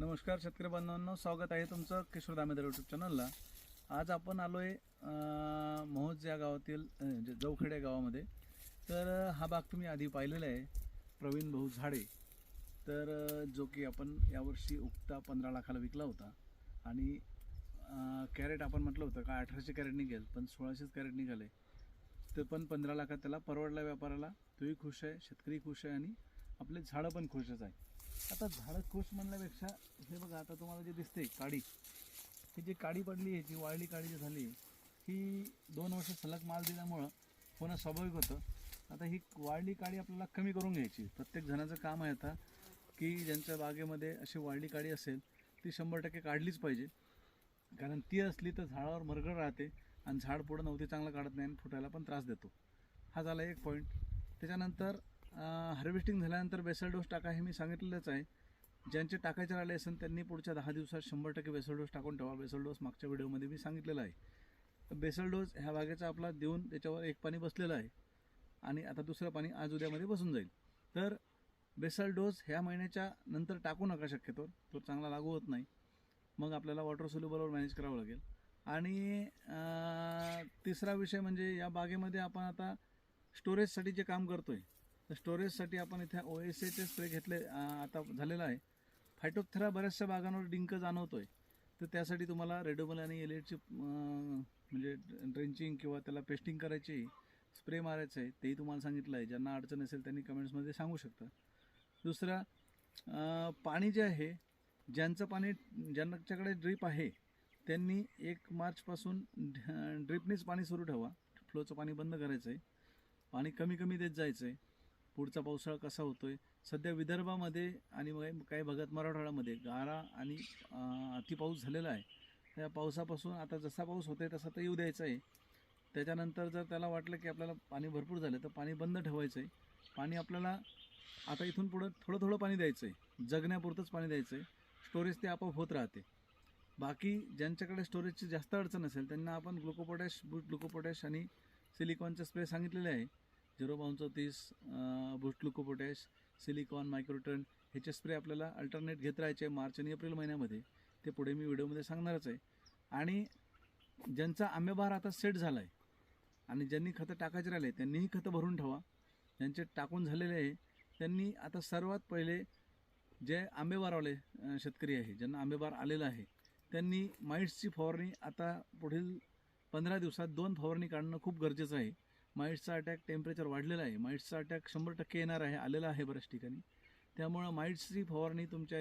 नमस्कार शेतकरी बांधवांनो, स्वागत आहे तुमचं किशोर दामेदर यूट्यूब चॅनलला। आज आपण आलो आहे मोहोज या गावातील जवखेडे गावामध्ये। तर हा बाग तुम्ही आधी पाहिलेला आहे, प्रवीण भाऊ झाडे। तर जो की आपण यावर्षी उक्ता 15 लाखाला विकला होता आणि कॅरेट आपण म्हटलं होतं का 1800 कॅरेट निघेल, पण 1600 कॅरेट निघाले। ते पण 15 लाखात त्याला परवडला व्यापाराला, तोही खुश आहे, शेतकरी खुश आहे आणि आपले झाडं पण खुशच आहे। आता झाडं खुश म्हणण्यापेक्षा हे बघा, आता तुम्हाला जे दिसते काडी, ही जी काडी पडली आहे, जी वाळली काडी जी झाली, ही 2 वर्ष सलग माल दिल्यामुळं होणं स्वाभाविक होतं। आता ही वाळली काडी आपल्याला कमी करून घ्यायची। प्रत्येक जणाचं काम आहे आता की ज्यांच्या बागेमध्ये अशी वाळली काडी असेल ती 100% काढलीच पाहिजे, कारण ती असली तर झाडावर मरगळ राहते आणि झाड पुढं नव्हते चांगलं काढत नाही आणि फुटायला पण त्रास देतो। हा झाला एक पॉईंट। त्याच्यानंतर हार्वेस्टिंग झाल्यानंतर बेसल डोस टाका, हे मी सांगितलेलंच आहे। ज्यांचे टाकायचे राहिले असेल त्यांनी पुढच्या 10 दिवसात 100% बेसल डोस टाकून ठेवा। बेसल डोस मागच्या व्हिडिओमध्ये मी सांगितलेला आहे। तर बेसल डोस ह्या बागेचा आपला देऊन त्याच्यावर एक पाणी बसलेलं आहे आणि आता दुसरं पाणी आज उद्यामध्ये बसून जाईल। तर बेसल डोस ह्या महिन्याच्या नंतर टाकू नका, शक्यतो तो चांगला लागू होत नाही, मग आपल्याला वॉटर सोल्युबलवर मॅनेज करावं लागेल। आणि तिसरा विषय म्हणजे या बागेमध्ये आपण आता स्टोरेजसाठी जे काम करतोय, तर स्टोरेजसाठी आपण इथे OSAचे स्प्रे घेतले, आता झालेला आहे। फायटोप्थेरा बऱ्याचशा बागांवर डिंक जाणवतोय, तर त्यासाठी तुम्हाला रेडोमल आणि एलिएटची म्हणजे ड्रेंचिंग किंवा त्याला पेस्टिंग करायची, स्प्रे मारायचं आहे, तेही तुम्हाला सांगितलं आहे। ज्यांना अडचण असेल त्यांनी कमेंट्समध्ये सांगू शकता। दुसरा, पाणी जे आहे, ज्यांच्याकडे ड्रीप आहे त्यांनी 1 मार्चपासून ड्रिपनीच पाणी सुरू ठेवा, फ्लोचं पाणी बंद करायचं आहे, पाणी कमी कमी देत जायचं आहे। पुढचा पावसाळा कसा होतोय, सध्या विदर्भामध्ये आणि काही भागात मराठवाड्यामध्ये गारा आणि अति पाऊस झालेला आहे। त्या पावसापासून आता जसा पाऊस होतोय तसा तर येऊ द्यायचा आहे। त्याच्यानंतर जर त्याला वाटलं की आपल्याला पाणी भरपूर झालं तर पाणी बंद ठेवायचं आहे। पाणी आपल्याला आता इथून पुढं थोडं थोडं पाणी द्यायचं आहे, जगण्यापुरतंच पाणी द्यायचं आहे। स्टोरेज ते आपोआप होत राहते। बाकी ज्यांच्याकडे स्टोरेजची जास्त अडचण असेल त्यांना आपण ग्लुकोपोटॅश, बूस्ट ग्लुकोपोटॅश आणि सिलिकॉनचे स्प्रे सांगितलेले आहे। 0.35 बूस्ट ग्लुकोपोटॅश, सिलिकॉन, मायक्रोटन ह्याचे स्प्रे आपल्याला अल्टरनेट घेत राहायचे मार्च आणि एप्रिल महिन्यामध्ये, ते पुढे मी व्हिडिओमध्ये सांगणारच आहे। आणि ज्यांचा आंबेबहार आता सेट झाला आहे आणि ज्यांनी खतं टाकायचे राहिले त्यांनीही खतं भरून ठेवा। ज्यांचे टाकून झालेले आहे त्यांनी आता सर्वात पहिले जे आंबेबारवाले शेतकरी आहे, ज्यांना आंबेबार आलेला आहे, त्यांनी माईट्सची फवारणी आता पुढील 15 दिवसात 2 फवारणी काढणं खूप गरजेचं आहे। माईट्सचा अटॅक, टेम्परेचर वाढलेलं आहे, माईट्सचा अटॅक 100% येणार आहे, आलेला आहे बऱ्याच ठिकाणी। त्यामुळं माईट्सची फवारणी तुमच्या